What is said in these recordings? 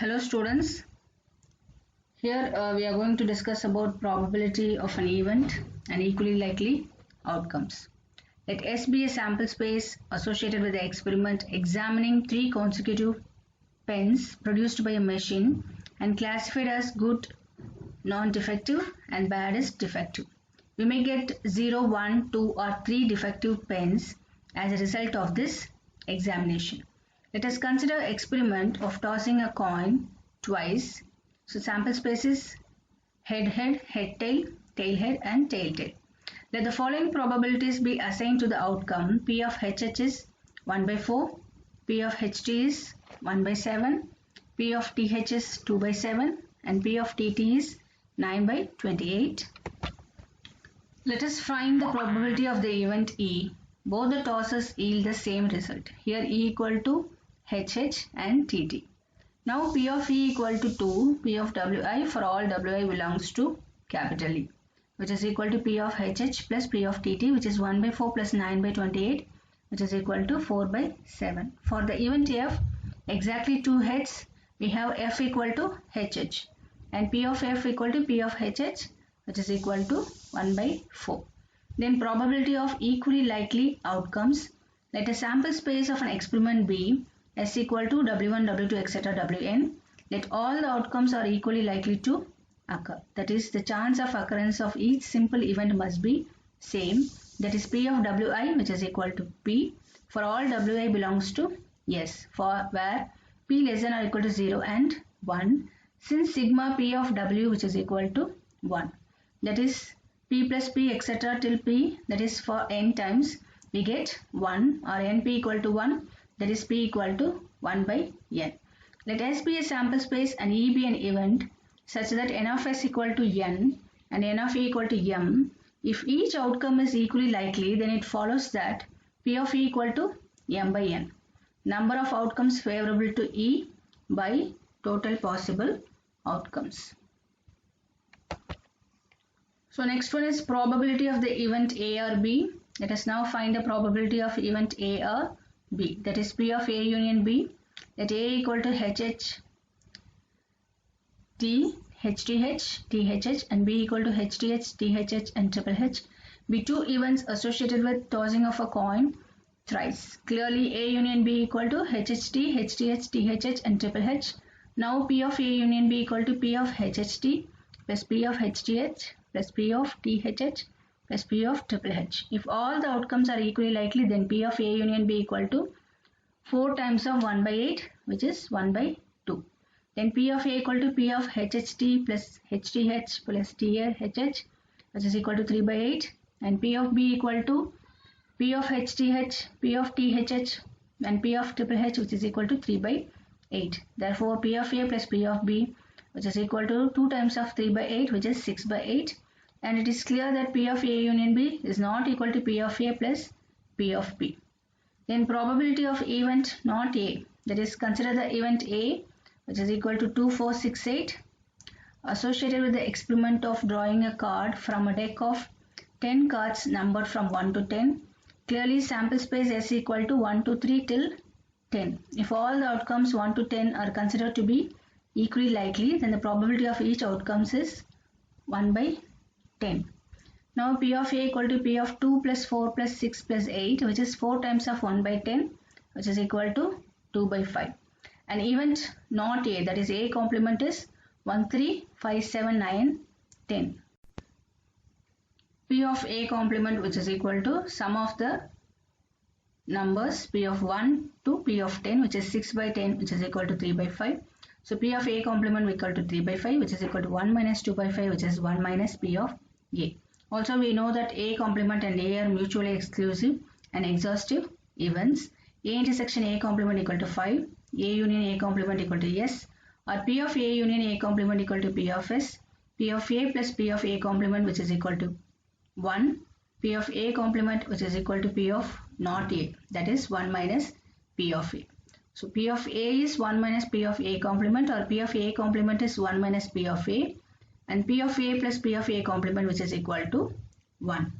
Hello students, here we are going to discuss about probability of an event and equally likely outcomes. Let S be a sample space associated with the experiment examining 3 consecutive pens produced by a machine and classified as good, non-defective and bad as defective. We may get 0, 1, 2 or 3 defective pens as a result of this examination. Let us consider experiment of tossing a coin twice. So sample space is head head, head tail, tail head and tail tail. Let the following probabilities be assigned to the outcome. P of HH is 1 by 4, P of HT is 1 by 7, P of TH is 2 by 7 and P of TT is 9 by 28. Let us find the probability of the event E. Both the tosses yield the same result. Here E equal to HH and TT. Now P of E equal to 2, P of WI for all WI belongs to capital E, which is equal to P of HH plus P of TT, which is 1 by 4 plus 9 by 28, which is equal to 4 by 7. For the event F, exactly 2 heads, we have F equal to HH and P of F equal to P of HH, which is equal to 1 by 4. Then probability of equally likely outcomes. Let a sample space of an experiment be S equal to W1, W2, etc. Wn. Let all the outcomes are equally likely to occur. That is, the chance of occurrence of each simple event must be same. That is P of Wi, which is equal to P for all Wi belongs to S, for where P less than or equal to 0 and 1. Since sigma P of W, which is equal to 1. That is P plus P etc. till P, that is for n times, we get 1 or NP equal to 1. That is P equal to 1 by n. Let S be a sample space and E be an event such that n of S equal to n and n of E equal to m. If each outcome is equally likely, then it follows that P of E equal to m by n. Number of outcomes favorable to E by total possible outcomes. So next one is probability of the event A or B. Let us now find the probability of event A or B, that is P of A union B. Let A equal to HH T, HTH, THH and B equal to HTH, THH and triple H be two events associated with tossing of a coin thrice. Clearly A union B equal to HHT, HTH, THH and triple H. Now P of A union B equal to P of HHT plus P of HTH plus P of THH plus P of triple H. If all the outcomes are equally likely, then P of A union B equal to 4 times of 1 by 8, which is 1 by 2. Then P of A equal to P of HHT plus HTH plus THH, which is equal to 3 by 8. And P of B equal to P of HTH, P of THH and P of triple H, which is equal to 3 by 8. Therefore, P of A plus P of B, which is equal to 2 times of 3 by 8, which is 6 by 8. And it is clear that P of A union B is not equal to P of A plus P of B. Then probability of event not A, that is, consider the event A, which is equal to 2, 4, 6, 8, associated with the experiment of drawing a card from a deck of 10 cards numbered from 1 to 10. Clearly sample space S equal to 1 to 3 till 10. If all the outcomes 1 to 10 are considered to be equally likely, then the probability of each outcomes is 1 by 10. Now P of A equal to P of 2 plus 4 plus 6 plus 8, which is 4 times of 1 by 10, which is equal to 2 by 5. An event not A, that is A complement, is 1, 3, 5, 7, 9, 10. P of A complement, which is equal to sum of the numbers P of 1 to P of 10, which is 6 by 10, which is equal to 3 by 5. So P of A complement equal to 3 by 5, which is equal to 1 minus 2 by 5, which is 1 minus P of A. Also, we know that A complement and A are mutually exclusive and exhaustive events. A intersection A complement equal to 5, A union A complement equal to S, or P of A union A complement equal to P of S, P of A plus P of A complement, which is equal to 1, P of A complement, which is equal to P of not A, that is 1 minus P of A. So P of A is 1 minus P of A complement, or P of A complement is 1 minus P of A, and P of A plus P of A complement, which is equal to 1.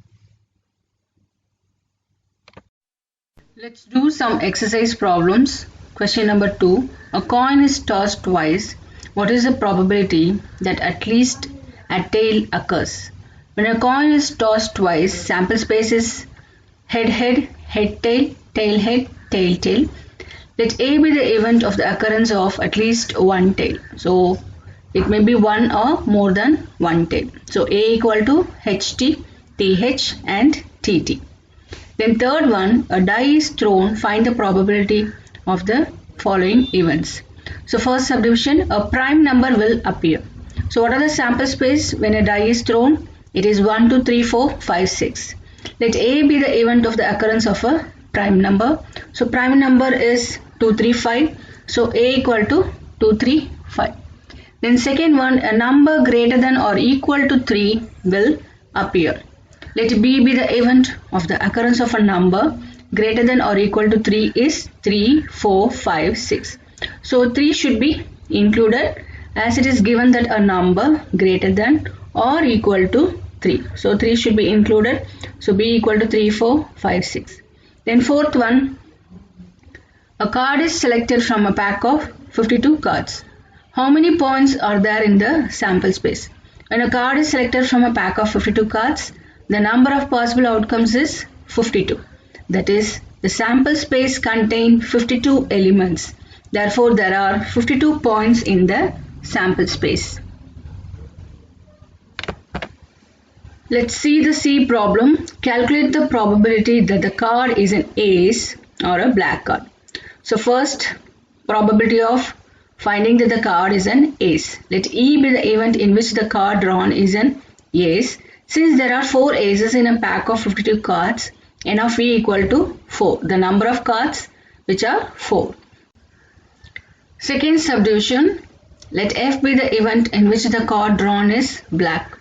Let's do some exercise problems. Question number 2. A coin is tossed twice. What is the probability that at least a tail occurs? When a coin is tossed twice, sample space is head head, head tail, tail head, tail tail. Let A be the event of the occurrence of at least one tail. So it may be one or more than one tail. So A equal to HT, TH and TT. Then third one, a die is thrown, find the probability of the following events. So first subdivision, a prime number will appear. So what are the sample space when a die is thrown? It is 1, 2, 3, 4, 5, 6. Let A be the event of the occurrence of a prime number. So prime number is 2, 3, 5. So A equal to 2, 3, 5. Then second one, a number greater than or equal to 3 will appear. Let B be the event of the occurrence of a number greater than or equal to 3 is 3, 4, 5, 6. So 3 should be included as it is given that a number greater than or equal to 3. So 3 should be included. So B equal to 3, 4, 5, 6. Then fourth one, a card is selected from a pack of 52 cards. How many points are there in the sample space? When a card is selected from a pack of 52 cards, the number of possible outcomes is 52. That is, the sample space contains 52 elements. Therefore, there are 52 points in the sample space. Let's see the C problem. Calculate the probability that the card is an ace or a black card. So first, probability of finding that the card is an ace. Let E be the event in which the card drawn is an ace. Since there are 4 aces in a pack of 52 cards, N of E equal to 4. The number of cards which are 4. Second subdivision, let F be the event in which the card drawn is black.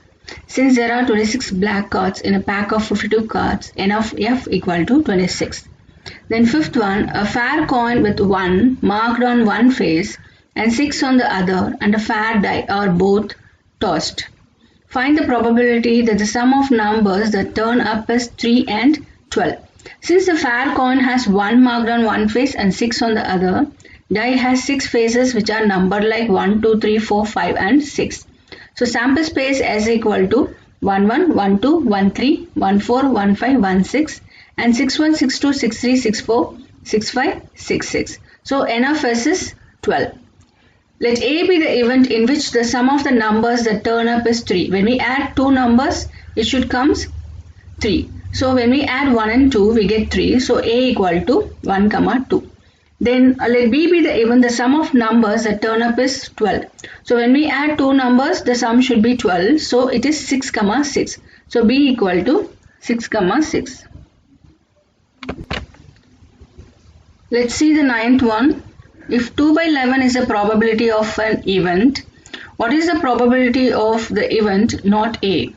Since there are 26 black cards in a pack of 52 cards, N of F equal to 26. Then fifth one, a fair coin with 1 marked on one face and 6 on the other and a fair die are both tossed. Find the probability that the sum of numbers that turn up is 3 and 12. Since the fair coin has 1 marked on one face and 6 on the other, die has 6 faces which are numbered like 1, 2, 3, 4, 5 and 6. So sample space is equal to 1, 1, 1, 2, 1, 3, 1, 4, 1, 5, 1, 6 and 6, 1, 6, 2, 6, 3, 6, 4, 6, 5, 6, 6. So N of S is 12. Let A be the event in which the sum of the numbers that turn up is 3. When we add two numbers, it should come 3. So when we add 1 and 2, we get 3. So A equal to 1, 2. Then let B be the event, the sum of numbers that turn up is 12. So when we add two numbers, the sum should be 12. So it is 6, 6. So B equal to 6, 6. Let's see the ninth one. If 2 by 11 is the probability of an event, what is the probability of the event not A?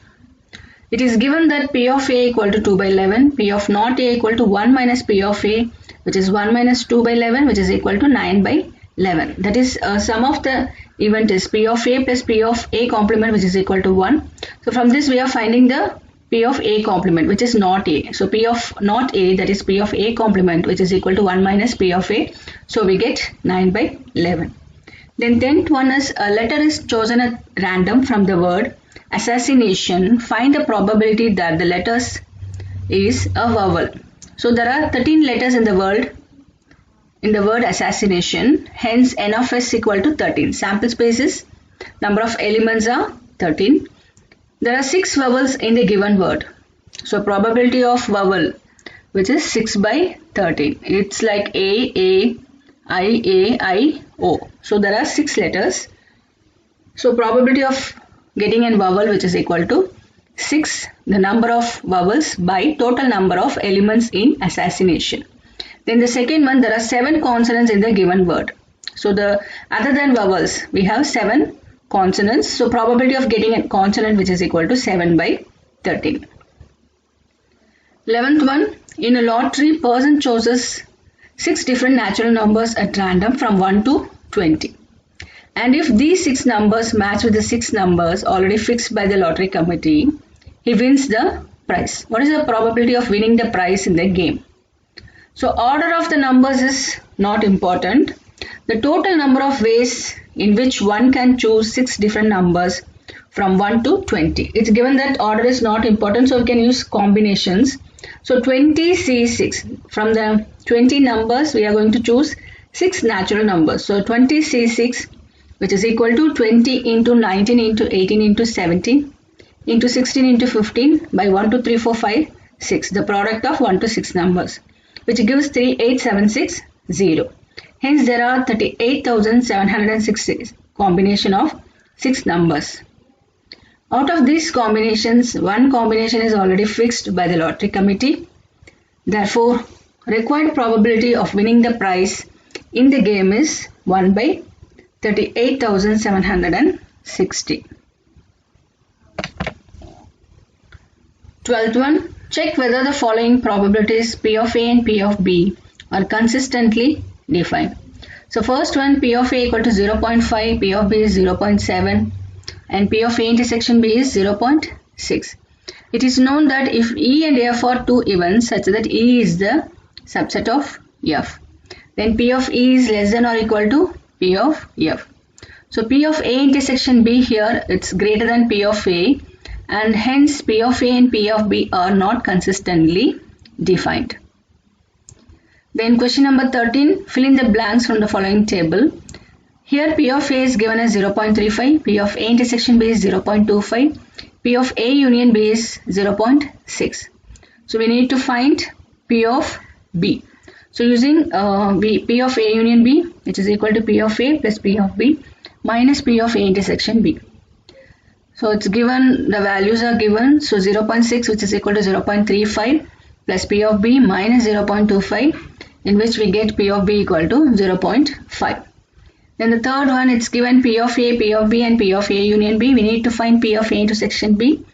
It is given that P of A equal to 2 by 11, P of not A equal to 1 minus P of A, which is 1 minus 2 by 11, which is equal to 9 by 11. That is, sum of the event is P of A plus P of A complement, which is equal to 1. So from this we are finding the P of A complement, which is not A. So P of not A, that is P of A complement, which is equal to 1 minus P of A. So we get 9 by 11. Then 10th one is a letter is chosen at random from the word assassination. Find the probability that the letters is a vowel. So there are 13 letters in the word assassination. Hence N of S equal to 13. Sample spaces, number of elements are 13. There are 6 vowels in the given word. So probability of vowel, which is 6 by 13. It's like A, I, O. So there are 6 letters. So probability of getting a vowel, which is equal to 6, the number of vowels by total number of elements in assassination. Then the second one, there are 7 consonants in the given word. So the other than vowels, we have 7 consonants. So probability of getting a consonant, which is equal to 7 by 13. 11th one, in a lottery, person chooses 6 different natural numbers at random from 1 to 20. And if these 6 numbers match with the 6 numbers already fixed by the lottery committee, he wins the prize. What is the probability of winning the prize in the game? So order of the numbers is not important. The total number of ways in which one can choose 6 different numbers from 1 to 20. It's given that order is not important, so we can use combinations. So 20C6, from the 20 numbers we are going to choose 6 natural numbers. So 20C6, which is equal to 20 into 19 into 18 into 17 into 16 into 15 by 1, 2, 3, 4, 5, 6, the product of 1 to 6 numbers, which gives 38760. Hence there are 38,760 combination of 6 numbers. Out of these combinations, one combination is already fixed by the lottery committee. Therefore, required probability of winning the prize in the game is 1 by 38,760. 12th one, check whether the following probabilities P of A and P of B are consistently defined. So first one, P of A equal to 0.5, P of B is 0.7 and P of A intersection B is 0.6. It is known that if E and F are two events such that E is the subset of F, then P of E is less than or equal to P of F. So P of A intersection B here, it's greater than P of A, and hence P of A and P of B are not consistently defined. Then question number 13, fill in the blanks from the following table. Here P of A is given as 0.35, P of A intersection B is 0.25, P of A union B is 0.6. So we need to find P of B. So using P of A union B, which is equal to P of A plus P of B minus P of A intersection B. So it's given, the values are given, so 0.6 which is equal to 0.35 plus P of B minus 0.25, in which we get P of B equal to 0.5. Then the third one, it's given P of A, P of B and P of A union B. We need to find P of A intersection B.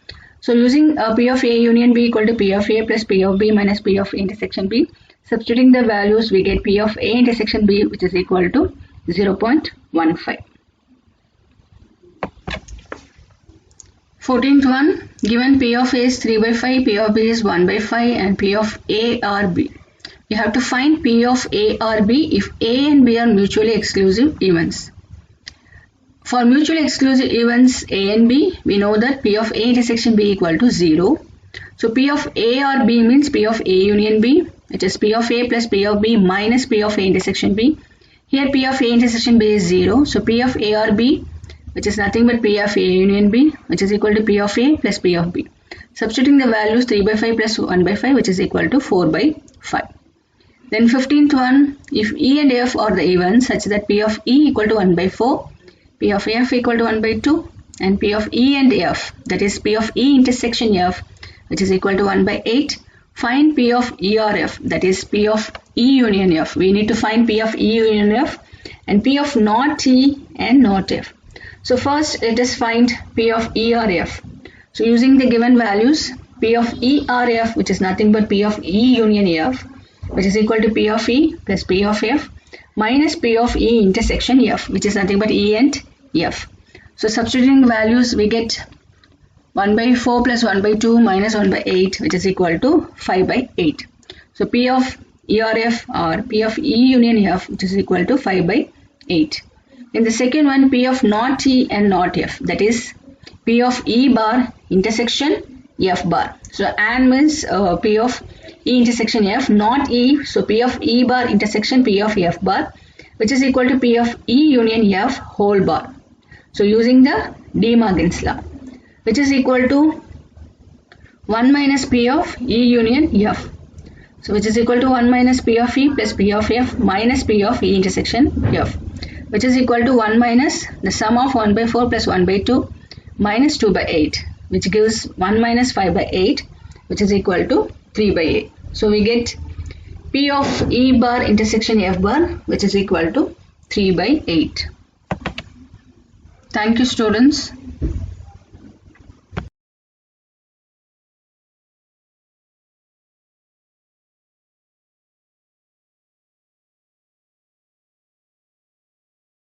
So using P of A union B equal to P of A plus P of B minus P of A intersection B, substituting the values, we get P of A intersection B, which is equal to 0.15. 14th one, given P of A is 3 by 5, P of B is 1 by 5 and P of A or B. You have to find P of A or B if A and B are mutually exclusive events. For mutually exclusive events A and B, we know that P of A intersection B equal to 0. So P of A or B means P of A union B, which is P of A plus P of B minus P of A intersection B. Here P of A intersection B is 0. So P of A or B, which is nothing but P of A union B, which is equal to P of A plus P of B. Substituting the values 3 by 5 plus 1 by 5, which is equal to 4 by 5. Then 15th one, if E and F are the events such that P of E equal to 1 by 4, P of F equal to 1 by 2 and P of E and F, that is P of E intersection F, which is equal to 1 by 8, find P of E or F, that is P of E union F. We need to find P of E union F and P of not E and not F. So first let us find P of E or F. So using the given values, P of E or F, which is nothing but P of E union F, which is equal to P of E plus P of F minus P of E intersection F, which is nothing but E and F. So substituting values, we get 1 by 4 plus 1 by 2 minus 1 by 8, which is equal to 5 by 8. So P of E or F or P of E union F, which is equal to 5 by 8. In the second one, P of not E and not F, that is P of E bar intersection F bar. So and means P of E intersection F, not E, so P of E bar intersection P of F bar, which is equal to P of E union F whole bar. So using the De Morgan's law, which is equal to 1 minus P of E union F. So which is equal to 1 minus P of E plus P of F minus P of E intersection F, which is equal to 1 minus the sum of 1 by 4 plus 1 by 2 minus 2 by 8, which gives 1 minus 5 by 8, which is equal to 3 by 8. So we get P of E bar intersection F bar, which is equal to 3 by 8. Thank you, students.